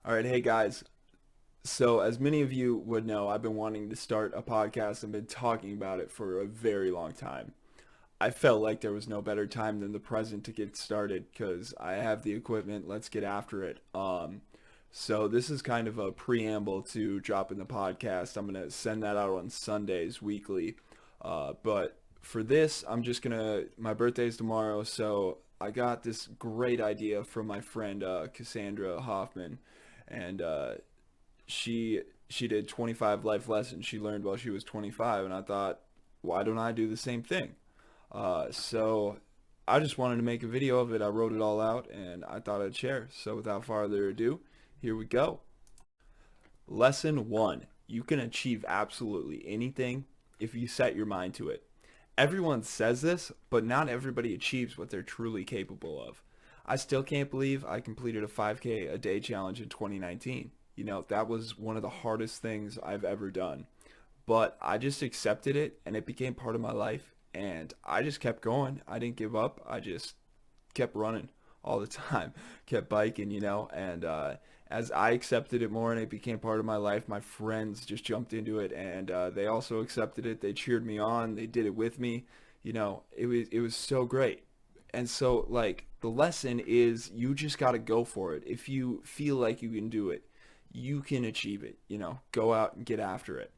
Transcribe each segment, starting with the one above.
All right, hey guys. So, as many of you would know, I've been wanting to start a podcast and been talking about it for a very long time. I felt like there was no better time than the present to get started because I have the equipment. Let's get after it. So this is kind of a preamble to dropping the podcast. I'm gonna send that out on Sundays weekly. But for this, I'm just gonna. My birthday's tomorrow, so I got this great idea from my friend Cassandra Hoffman, and she she did 25 life lessons she learned while she was 25, and I thought, why don't I do the same thing? So I just wanted to make a video of it. I wrote it all out, and I thought I'd share. So without further ado, here we go. Lesson 1. You can achieve absolutely anything if you set your mind to it. Everyone says this, but not everybody achieves what they're truly capable of. I still can't believe I completed a 5K a day challenge in 2019. That was one of the hardest things I've ever done. But I just accepted it and it became part of my life. And I just kept going. I didn't give up. I just kept running all the time, kept biking, and as I accepted it more and it became part of my life, my friends just jumped into it, and they also accepted it. They cheered me on. They did it with me. It was so great. And so, like, the lesson is you just got to go for it. If you feel like you can do it, you can achieve it. Go out and get after it.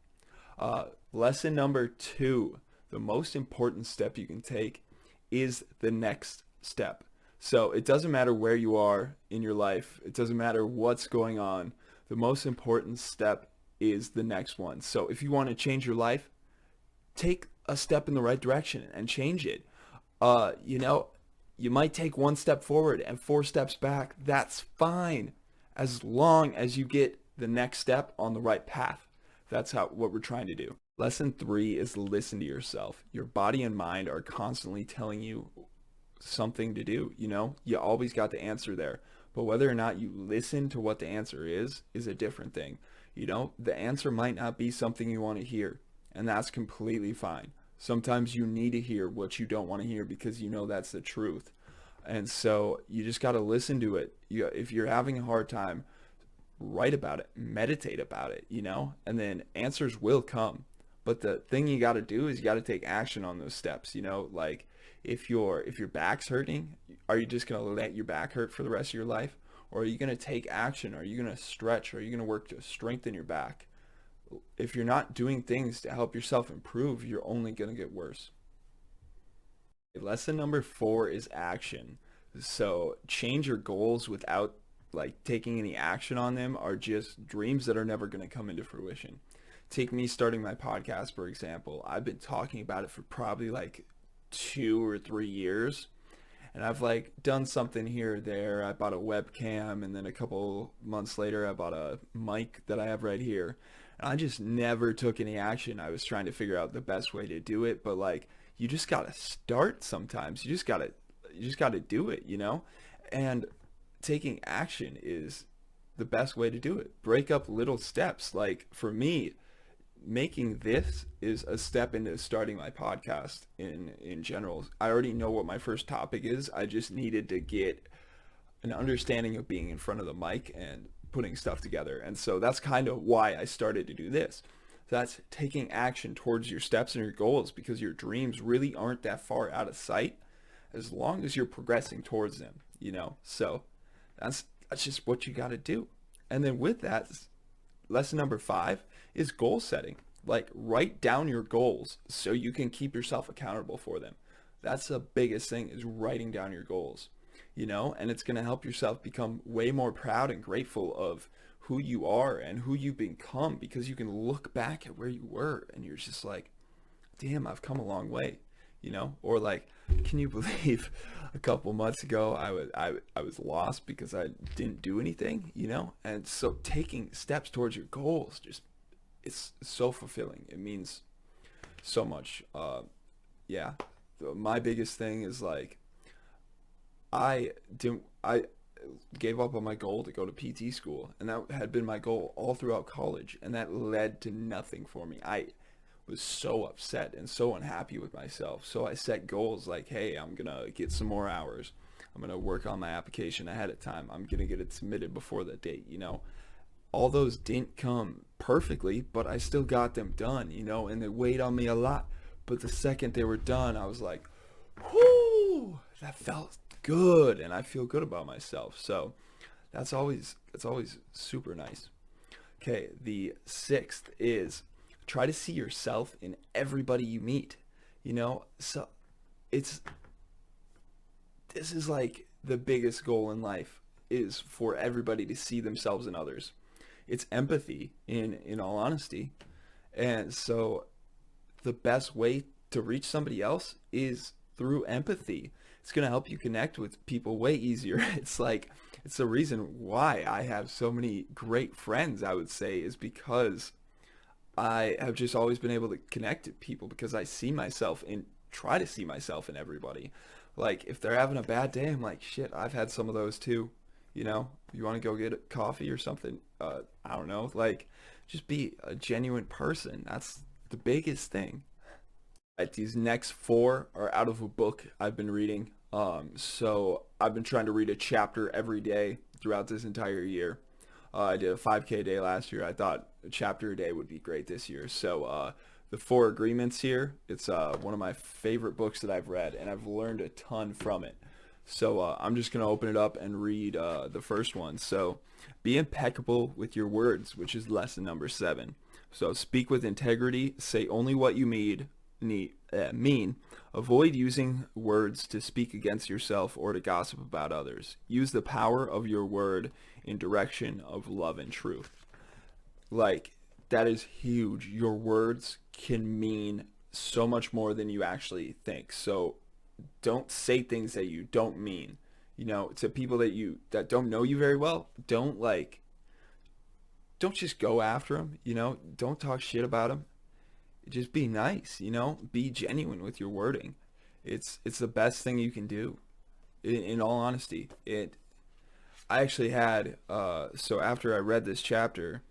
Lesson number 2, the most important step you can take is the next step. So it doesn't matter where you are in your life. It doesn't matter what's going on. The most important step is the next one. So if you want to change your life, take a step in the right direction and change it. Uh, you know, you might take one step forward and four steps back. That's fine, as long as you get the next step on the right path. That's what we're trying to do. Lesson 3 is listen to yourself. Your body and mind are constantly telling you something to do. You always got the answer there. But whether or not you listen to what the answer is a different thing. The answer might not be something you want to hear, and that's completely fine. Sometimes you need to hear what you don't want to hear because that's the truth. And so you just got to listen to it. If you're having a hard time, write about it, meditate about it, and then answers will come. But the thing you got to do is you got to take action on those steps, like if your back's hurting, are you just going to let your back hurt for the rest of your life? Or are you going to take action? Are you going to stretch? Are you going to work to strengthen your back? If you're not doing things to help yourself improve, you're only going to get worse. Lesson number 4 is action. So change your goals without like taking any action on them are just dreams that are never going to come into fruition. Take me starting my podcast, for example. I've been talking about it for probably like 2 or 3 years, and I've like done something here or there. I bought a webcam, and then a couple months later I bought a mic that I have right here, and I just never took any action. I was trying to figure out the best way to do it, but like you just gotta start sometimes. You just gotta do it, and taking action is the best way to do it. Break up little steps. Like for me, making this is a step into starting my podcast in general. I already know what my first topic is. I just needed to get an understanding of being in front of the mic and putting stuff together. And so that's kind of why I started to do this. That's taking action towards your steps and your goals, because your dreams really aren't that far out of sight as long as you're progressing towards them. So that's just what you got to do. And then with that, lesson number 5 is goal setting. Like, write down your goals so you can keep yourself accountable for them. That's the biggest thing, is writing down your goals, and it's going to help yourself become way more proud and grateful of who you are and who you've become, because you can look back at where you were and you're just like, damn, I've come a long way, or like, can you believe a couple months ago I was lost because I didn't do anything, and so taking steps towards your goals, just it's so fulfilling. It means so much. Yeah, my biggest thing is like I gave up on my goal to go to PT school, and that had been my goal all throughout college, and that led to nothing for me. I was so upset and so unhappy with myself. So I set goals like, hey, I'm gonna get some more hours. I'm going to work on my application ahead of time. I'm going to get it submitted before the date, you know. All those didn't come perfectly, but I still got them done, you know, and they weighed on me a lot. But the second they were done, I was like, whoo, that felt good, and I feel good about myself. So that's always super nice. Okay, the sixth is try to see yourself in everybody you meet. You know, so it's this is like the biggest goal in life is for everybody to see themselves in others. It's empathy in all honesty. And so the best way to reach somebody else is through empathy. It's going to help you connect with people way easier. It's the reason why I have so many great friends, I would say, is because I have just always been able to connect to people because I see myself in try to see myself in everybody. Like if they're having a bad day, I'm like, shit, I've had some of those too. You know, you want to go get a coffee or something? I don't know. Like, just be a genuine person. That's the biggest thing. Right, these next four are out of a book I've been reading. So I've been trying to read a chapter every day throughout this entire year. I did a 5K day last year. I thought a chapter a day would be great this year. So the Four Agreements here, it's one of my favorite books that I've read, and I've learned a ton from it. So I'm just going to open it up and read the first one. So be impeccable with your words, which is lesson number 7. So speak with integrity, say only what you mean. Avoid using words to speak against yourself or to gossip about others. Use the power of your word in direction of love and truth. Like, that is huge. Your words can mean so much more than you actually think. So don't say things that you don't mean. You know, to people that don't know you very well, don't just go after them, you know? Don't talk shit about them. Just be nice, you know? Be genuine with your wording. It's the best thing you can do. In all honesty, I actually had so after I read this chapter,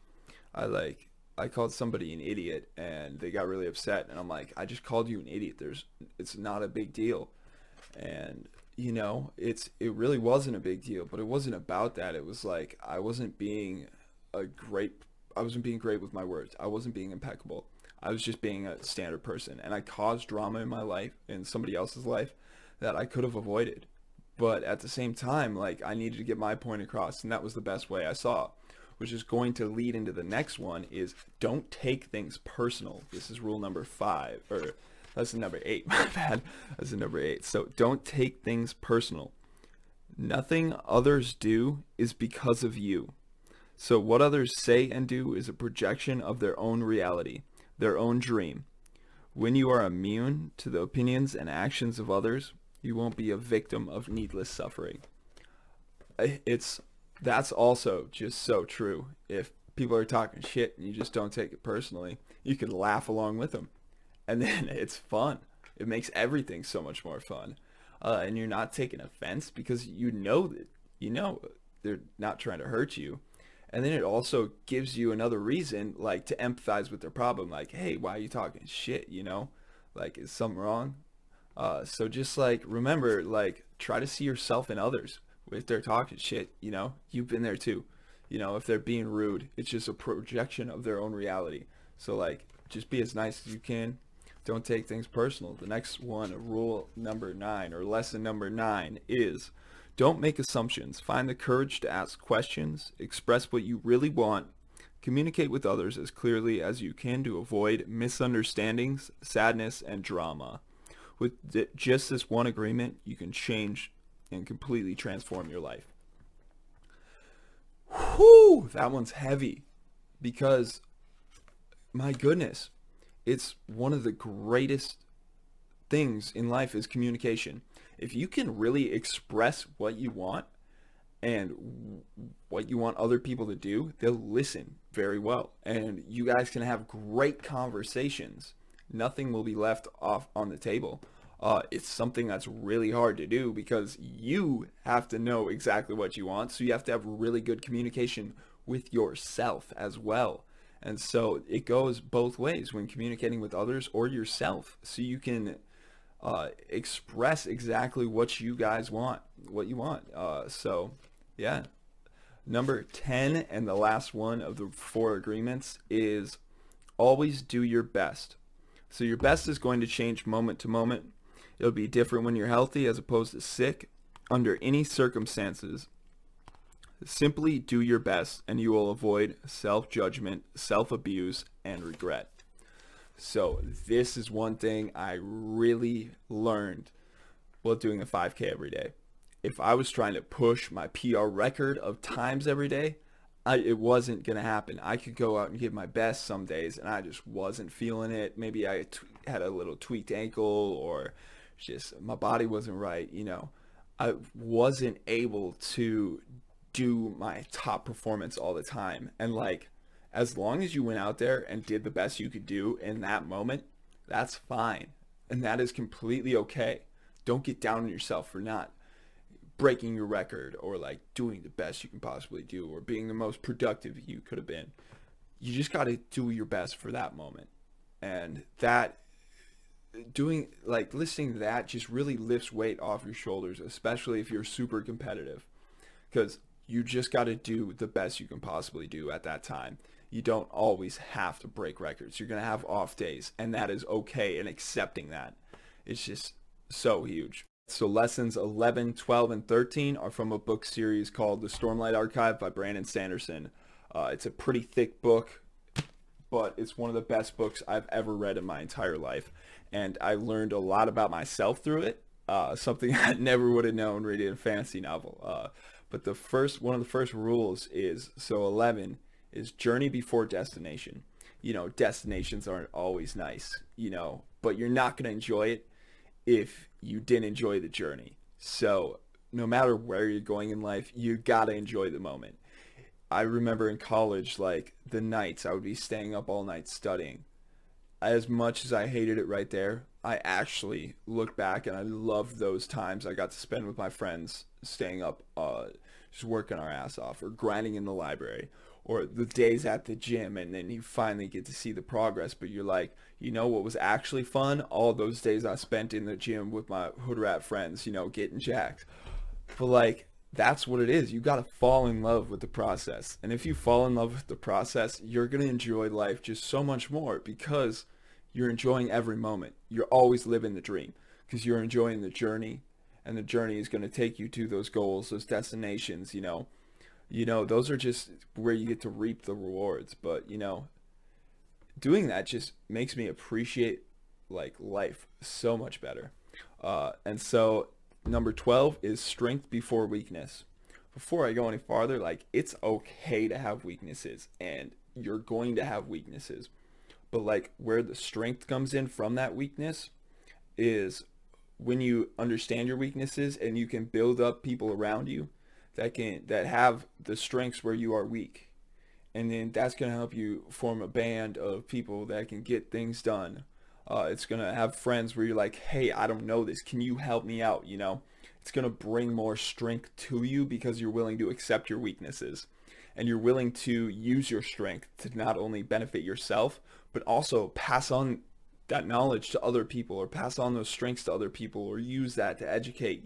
I called somebody an idiot and they got really upset, and I'm like, I just called you an idiot. It's not a big deal. And you know, it really wasn't a big deal, but it wasn't about that. It was like I wasn't being great with my words. I wasn't being impeccable. I was just being a standard person, and I caused drama in my life, in somebody else's life, that I could have avoided. But at the same time, like, I needed to get my point across, and that was the best way I saw, which is going to lead into the next one is don't take things personal. This is rule number 5, or lesson number 8, my bad. Lesson number 8. So don't take things personal. Nothing others do is because of you. So what others say and do is a projection of their own reality, their own dream. When you are immune to the opinions and actions of others, you won't be a victim of needless suffering. That's also just so true. If people are talking shit and you just don't take it personally, you can laugh along with them. And then it's fun. It makes everything so much more fun. And you're not taking offense because you know they're not trying to hurt you. And then it also gives you another reason, like, to empathize with their problem. Like, hey, why are you talking shit, you know? Like, is something wrong? So just, like, remember, like, try to see yourself in others. If they're talking shit, you know, you've been there too. You know, if they're being rude, it's just a projection of their own reality. So, like, just be as nice as you can. Don't take things personal. The next one, rule number 9, or lesson number 9, is don't make assumptions. Find the courage to ask questions, express what you really want, communicate with others as clearly as you can to avoid misunderstandings, sadness, and drama. With just this one agreement, you can change and completely transform your life. Whew, that one's heavy because, my goodness, it's one of the greatest things in life is communication. If you can really express what you want and what you want other people to do, they'll listen very well. And you guys can have great conversations. Nothing will be left off on the table. It's something that's really hard to do because you have to know exactly what you want. So you have to have really good communication with yourself as well. And so it goes both ways when communicating with others or yourself. So you can express exactly what you guys want, what you want. So yeah. Number 10 and the last one of the four agreements is always do your best. So your best is going to change moment to moment. It'll be different when you're healthy as opposed to sick. Under any circumstances, simply do your best and you will avoid self-judgment, self-abuse, and regret. So this is one thing I really learned while doing a 5K every day. If I was trying to push my PR record of times every day, it wasn't going to happen. I could go out and give my best some days, and I just wasn't feeling it. Maybe I had a little tweaked ankle, or just my body wasn't right. I wasn't able to do my top performance all the time. And like, as long as you went out there and did the best you could do in that moment, that's fine. And that is completely okay. Don't get down on yourself for not breaking your record or like doing the best you can possibly do or being the most productive you could have been. You just got to do your best for that moment. And that doing like listening to that just really lifts weight off your shoulders, especially if you're super competitive, because you just got to do the best you can possibly do at that time. You don't always have to break records. You're going to have off days, and that is okay, and accepting that is just so huge. So lessons 11, 12, and 13 are from a book series called The Stormlight Archive by Brandon Sanderson. It's a pretty thick book, but it's one of the best books I've ever read in my entire life. And I learned a lot about myself through it, something I never would have known reading a fantasy novel. But one of the first rules is, so 11 is journey before destination. Destinations aren't always nice, but you're not going to enjoy it if you didn't enjoy the journey. So no matter where you're going in life, you gotta enjoy the moment. I remember in college, like the nights I would be staying up all night studying. As much as I hated it right there, I actually look back and I loved those times I got to spend with my friends, staying up, just working our ass off or grinding in the library, or the days at the gym, and then you finally get to see the progress. But you're like, what was actually fun? All those days I spent in the gym with my hood rat friends, getting jacked. But like, that's what it is. You got to fall in love with the process. And if you fall in love with the process, you're going to enjoy life just so much more, because you're enjoying every moment. You're always living the dream because you're enjoying the journey, and the journey is going to take you to those goals, those destinations. Those are just where you get to reap the rewards. But doing that just makes me appreciate like life so much better. And so number 12 is strength before weakness. Before I go any farther, like, it's okay to have weaknesses, and you're going to have weaknesses. But like, where the strength comes in from that weakness is when you understand your weaknesses and you can build up people around you that have the strengths where you are weak. And then that's going to help you form a band of people that can get things done. It's going to have friends where you're like, hey, I don't know this. Can you help me out? It's going to bring more strength to you because you're willing to accept your weaknesses. And you're willing to use your strength to not only benefit yourself, but also pass on that knowledge to other people, or pass on those strengths to other people, or use that to educate.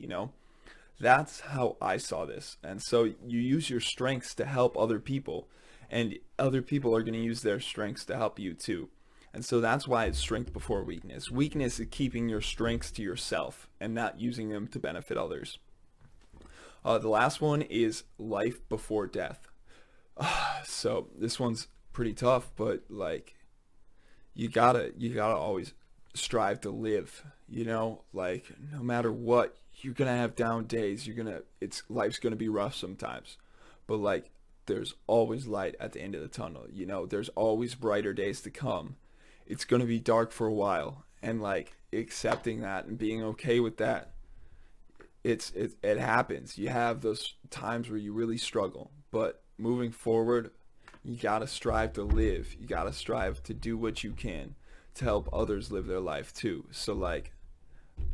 That's how I saw this. And so you use your strengths to help other people, and other people are going to use their strengths to help you too. And so that's why it's strength before weakness. Weakness is keeping your strengths to yourself and not using them to benefit others. The last one is life before death. So this one's pretty tough, but like, you gotta always strive to live, like, no matter what, you're gonna have down days. Life's gonna be rough sometimes, but like, there's always light at the end of the tunnel. There's always brighter days to come. It's gonna be dark for a while, and like, accepting that and being okay with that. It happens. You have those times where you really struggle, but moving forward, you gotta strive to live. You gotta strive to do what you can to help others live their life too. So like,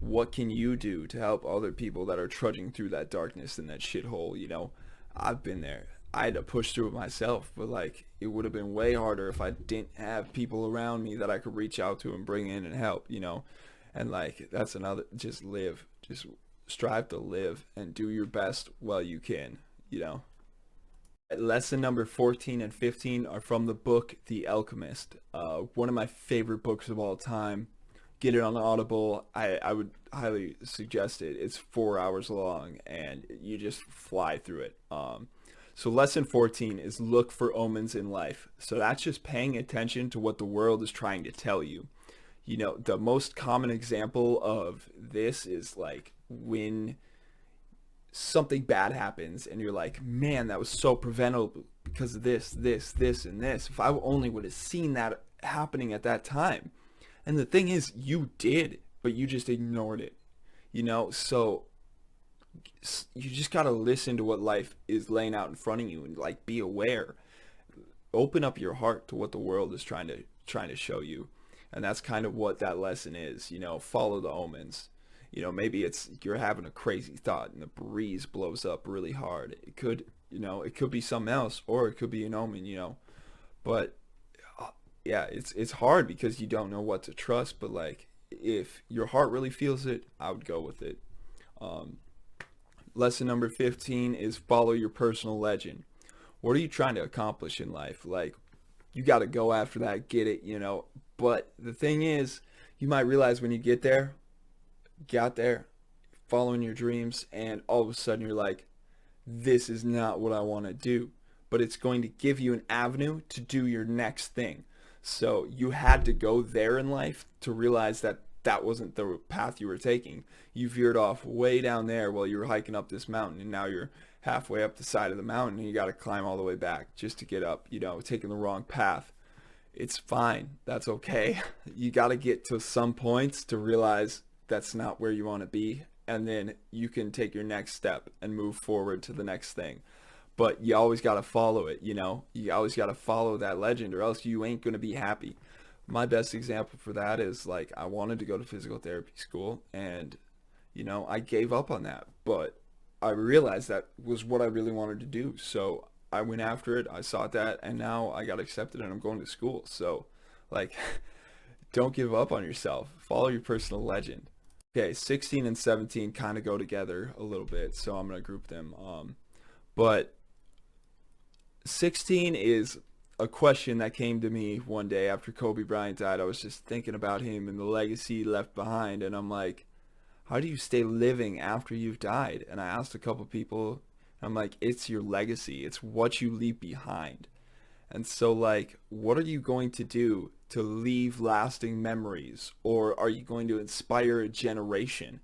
what can you do to help other people that are trudging through that darkness and that shithole? I've been there. I had to push through it myself, but like, it would have been way harder if I didn't have people around me that I could reach out to and bring in and help. And like that's another, just live, just strive to live and do your best while you can, you know. Lesson number 14 and 15 are from the book The Alchemist, one of my favorite books of all time. Get it on Audible. I would highly suggest it. It's 4 hours long and you just fly through it. So lesson 14 is look for omens in life. So that's just paying attention to what the world is trying to tell you. You know, the most common example of this is like when something bad happens and you're like, man, that was so preventable because of this, and this. If I only would have seen that happening at that time. And the thing is, you did, but you just ignored it, you know? So you just got to listen to what life is laying out in front of you and like be aware. Open up your heart to what the world is trying to show you. And that's kind of what that lesson is, you know, follow the omens. You know, maybe it's you're having a crazy thought and the breeze blows up really hard. It could, you know, it could be something else or it could be an omen, you know. But yeah, it's hard because you don't know what to trust, but like if your heart really feels it, I would go with it. Um, Lesson number 15 is follow your personal legend. What are you trying to accomplish in life? Like you got to go after that, get it, you know. But the thing is, you might realize when you got there, following your dreams, and all of a sudden you're like, this is not what I want to do. But it's going to give you an avenue to do your next thing. So you had to go there in life to realize that that wasn't the path you were taking. You veered off way down there while you were hiking up this mountain, and now you're halfway up the side of the mountain and you got to climb all the way back just to get up, you know, taking the wrong path. It's fine. That's okay. You got to get to some points to realize that's not where you want to be, and then you can take your next step and move forward to the next thing. But you always got to follow it, you know. You always got to follow that legend or else you ain't going to be happy. My best example for that is like I wanted to go to physical therapy school and you know, I gave up on that, but I realized that was what I really wanted to do. So I went after it. I sought that and now I got accepted and I'm going to school. So like don't give up on yourself. Follow your personal legend. Okay, 16 and 17 kind of go together a little bit, so I'm going to group them. But 16 is a question that came to me one day after Kobe Bryant died. I was just thinking about him and the legacy he left behind, and I'm like, how do you stay living after you've died? And I asked a couple people, I'm like, it's your legacy. It's what you leave behind. And so like, what are you going to do to leave lasting memories? Or are you going to inspire a generation?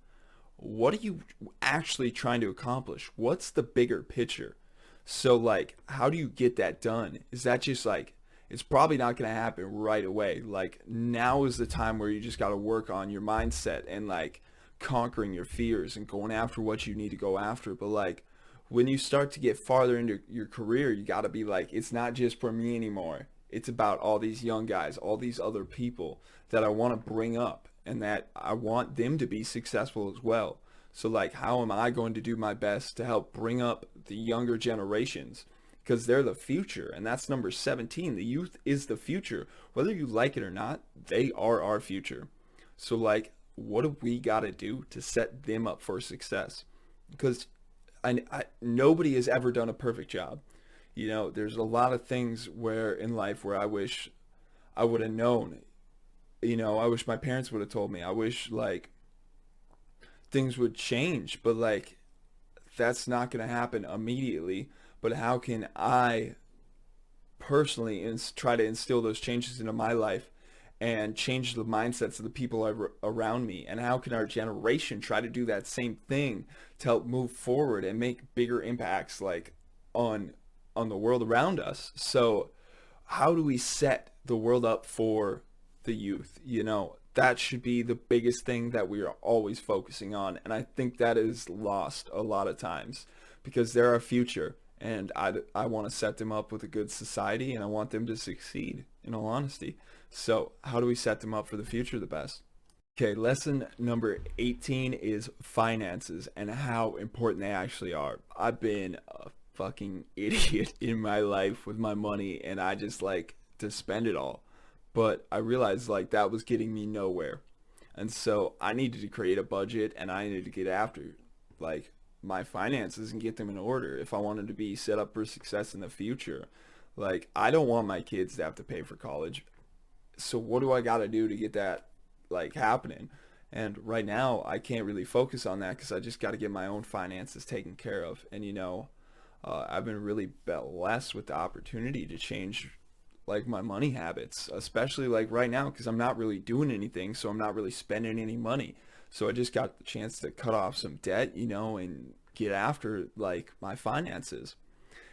What are you actually trying to accomplish? What's the bigger picture? So like, how do you get that done? Is that just like, it's probably not going to happen right away. Like now is the time where you just got to work on your mindset and like conquering your fears and going after what you need to go after. But like when you start to get farther into your career, you got to be like, it's not just for me anymore. It's about all these young guys, all these other people that I want to bring up and that I want them to be successful as well. So like, how am I going to do my best to help bring up the younger generations? Because they're the future, and that's number 17. The youth is the future. Whether you like it or not, they are our future. So like, what do we got to do to set them up for success? Because nobody has ever done a perfect job. You know, there's a lot of things where in life where I wish I would have known. You know, I wish my parents would have told me. I wish like things would change, but like that's not going to happen immediately. But how can I personally try to instill those changes into my life and change the mindsets of the people around me? And how can our generation try to do that same thing to help move forward and make bigger impacts like on the world around us? So how do we set the world up for the youth? You know, that should be the biggest thing that we are always focusing on. And I think that is lost a lot of times because they're our future. And I want to set them up with a good society and I want them to succeed, in all honesty. So how do we set them up for the future the best? Okay, lesson number 18 is finances and how important they actually are. I've been a fucking idiot in my life with my money and I just like to spend it all. But I realized like that was getting me nowhere. And so I needed to create a budget, and I needed to get after like my finances and get them in order if I wanted to be set up for success in the future. Like, I don't want my kids to have to pay for college. So what do I got to do to get that like happening? And right now I can't really focus on that because I just got to get my own finances taken care of. And I've been really blessed with the opportunity to change like my money habits, especially like right now because I'm not really doing anything, so I'm not really spending any money. So I just got the chance to cut off some debt, and get after like my finances.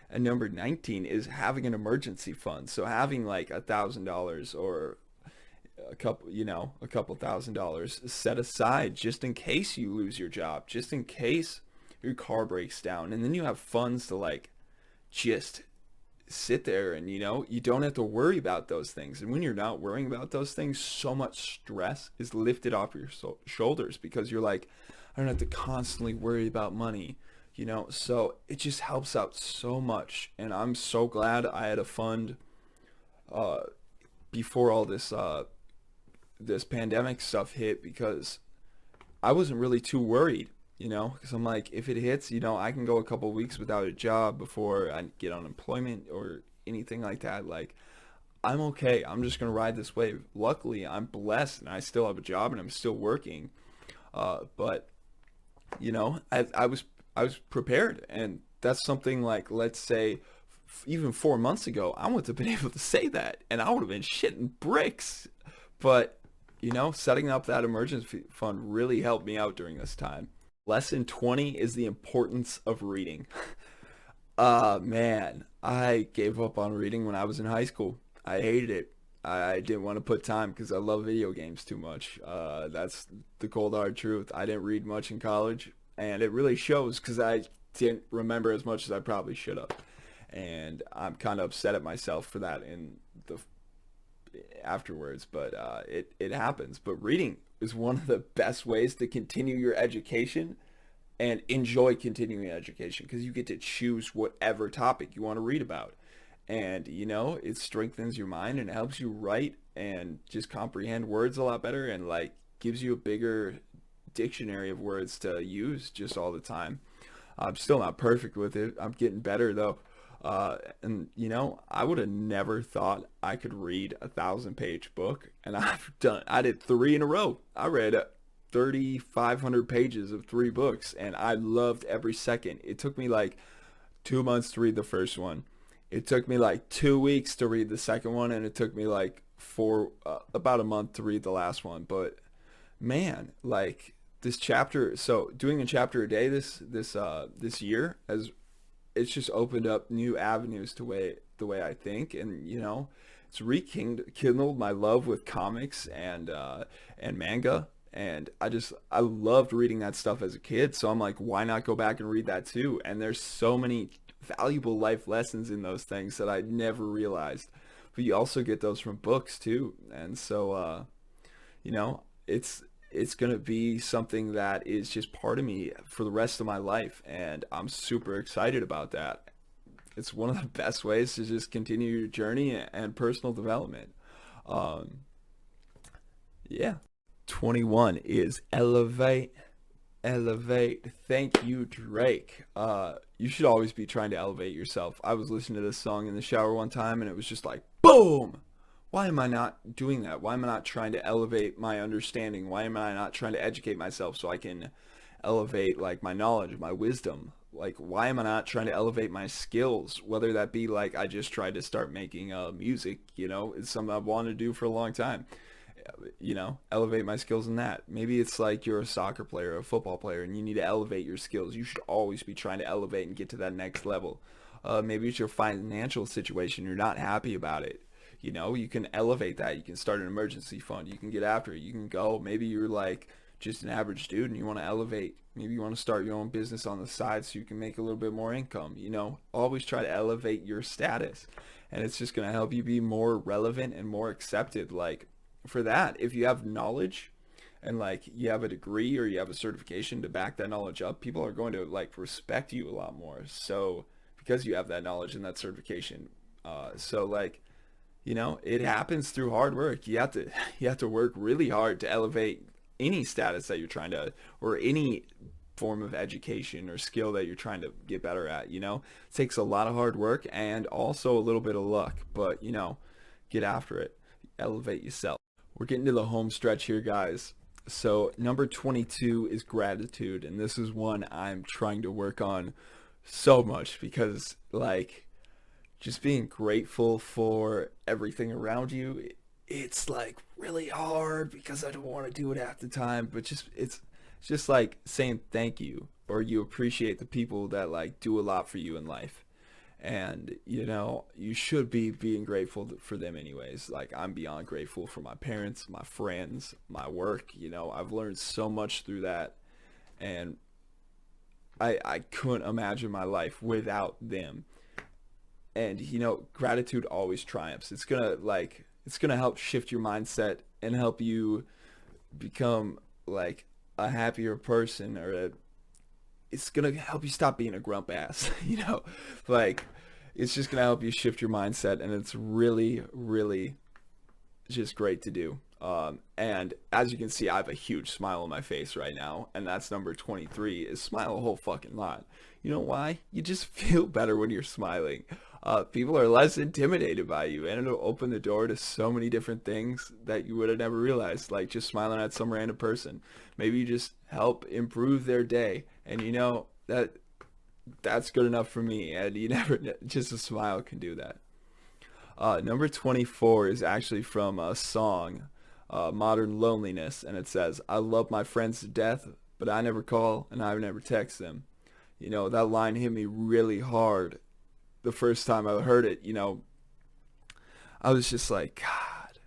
And number 19 is having an emergency fund. So having like $1,000 or a couple $1,000 set aside just in case you lose your job, just in case your car breaks down. And then you have funds to like just sit there, and you don't have to worry about those things. And when you're not worrying about those things, so much stress is lifted off your shoulders because you're like, I don't have to constantly worry about money. So it just helps out so much. And I'm so glad I had a fund uh, before all this pandemic stuff hit, because I wasn't really too worried, because I'm like, if it hits, I can go a couple weeks without a job before I get unemployment or anything like that. Like, I'm okay. I'm just gonna ride this wave. Luckily, I'm blessed and I still have a job and I'm still working. But I was prepared, and that's something like, let's say, even 4 months ago, I wouldn't have been able to say that, and I would have been shitting bricks. But setting up that emergency fund really helped me out during this time. Lesson 20 is the importance of reading. Man, I gave up on reading when I was in high school. I hated it. I didn't want to put time because I love video games too much. That's the cold hard truth. I didn't read much in college, and it really shows because I didn't remember as much as I probably should have. And I'm kind of upset at myself for that in the afterwards, but it happens. But reading is one of the best ways to continue your education and enjoy continuing education because you get to choose whatever topic you want to read about. And it strengthens your mind and helps you write and just comprehend words a lot better, and like gives you a bigger dictionary of words to use just all the time. I'm still not perfect with it. I'm getting better though. And I would have never thought I could read 1,000-page book, and I did three in a row. I read 3,500 pages of three books, and I loved every second. It took me like 2 months to read the first one. It took me like 2 weeks to read the second one, and it took me like about a month to read the last one. But man, like this chapter, so doing a chapter a day this year has it's just opened up new avenues to the way I think, and it's rekindled my love with comics and manga, and I loved reading that stuff as a kid, so I'm like, why not go back and read that too? And there's so many valuable life lessons in those things that I never realized. But you also get those from books too, and so you know, it's gonna be something that is just part of me for the rest of my life, and I'm super excited about that. It's one of the best ways to just continue your journey and personal development. Um, yeah. 21 is elevate, elevate. Thank you, Drake. You should always be trying to elevate yourself. I was listening to this song in the shower one time, and it was just like, boom! Why am I not doing that? Why am I not trying to elevate my understanding? Why am I not trying to educate myself so I can elevate like my knowledge, my wisdom? Like, why am I not trying to elevate my skills? Whether that be like I just tried to start making music, it's something I've wanted to do for a long time. Elevate my skills in that. Maybe it's like you're a soccer player, a football player, and you need to elevate your skills. You should always be trying to elevate and get to that next level. Maybe it's your financial situation. You're not happy about it. You can elevate that. You can start an emergency fund. You can get after it. You can go. Maybe you're like just an average dude and you want to elevate. Maybe you want to start your own business on the side so you can make a little bit more income. Always try to elevate your status. And it's just going to help you be more relevant and more accepted. Like, for that, if you have knowledge and like you have a degree or you have a certification to back that knowledge up, people are going to like respect you a lot more. So because you have that knowledge and that certification, so like, it happens through hard work. You have to work really hard to elevate any status that you're trying to, or any form of education or skill that you're trying to get better at. It takes a lot of hard work and also a little bit of luck, but get after it, elevate yourself. We're getting to the home stretch here, guys. So number 22 is gratitude, and this is one I'm trying to work on so much, because like just being grateful for everything around you, it's like really hard because I don't want to do it at the time, but it's just like saying thank you, or you appreciate the people that like do a lot for you in life. And you should be being grateful for them anyways. Like, I'm beyond grateful for my parents, my friends, my work. I've learned so much through that, and I couldn't imagine my life without them. And gratitude always triumphs. It's gonna help shift your mindset and help you become like a happier person, it's gonna help you stop being a grump ass. Like, it's just gonna help you shift your mindset, and it's really, really just great to do. And as you can see, I have a huge smile on my face right now, and that's number 23, is smile a whole fucking lot. You know why? You just feel better when you're smiling. People are less intimidated by you, and it'll open the door to so many different things that you would have never realized, like just smiling at some random person. Maybe you just help improve their day, and that's good enough for me, and just a smile can do that. Number 24 is actually from a song, Modern Loneliness, and it says, "I love my friends to death, but I never call and I never text them." That line hit me really hard the first time I heard it. I was just like, God,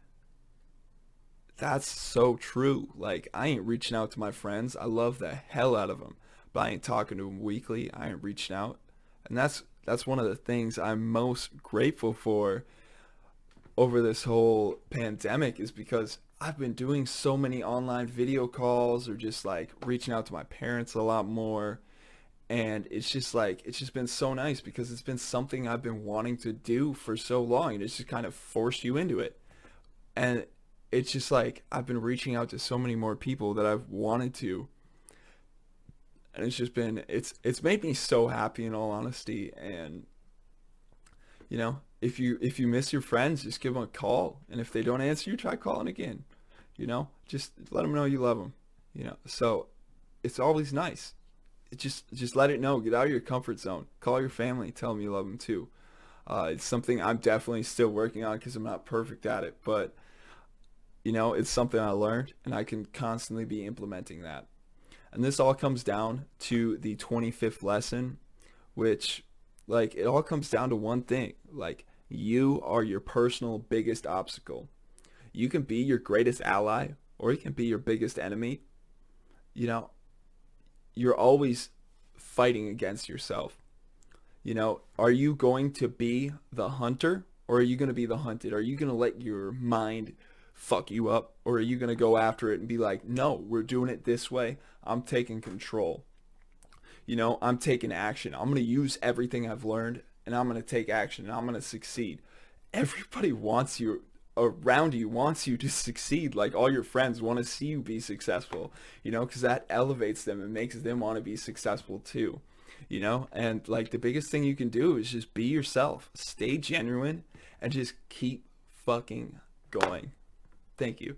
that's so true. Like, I ain't reaching out to my friends. I love the hell out of them, but I ain't talking to them weekly. I ain't reaching out. And that's one of the things I'm most grateful for over this whole pandemic, is because I've been doing so many online video calls, or just like reaching out to my parents a lot more. And it's just been so nice, because it's been something I've been wanting to do for so long, and it's just kind of forced you into it. And it's just like I've been reaching out to so many more people that I've wanted to, and it's made me so happy, in all honesty. And if you miss your friends, just give them a call, and if they don't answer you, try calling again. Just let them know you love them. So it's always nice. Just let it know. Get out of your comfort zone. Call your family. Tell them you love them too. It's something I'm definitely still working on, because I'm not perfect at it, but it's something I learned, and I can constantly be implementing that. And this all comes down to the 25th lesson, which, like, it all comes down to one thing. Like, you are your personal biggest obstacle. You can be your greatest ally, or you can be your biggest enemy. You're always fighting against yourself. Are you going to be the hunter, or are you going to be the hunted? Are you going to let your mind fuck you up, or are you going to go after it and be like, no, we're doing it this way. I'm taking control. I'm taking action. I'm going to use everything I've learned, and I'm going to take action, and I'm going to succeed. Everybody wants you around you, wants you to succeed. Like, all your friends want to see you be successful, because that elevates them and makes them want to be successful too. And like, the biggest thing you can do is just be yourself, stay genuine, and just keep fucking going. Thank you.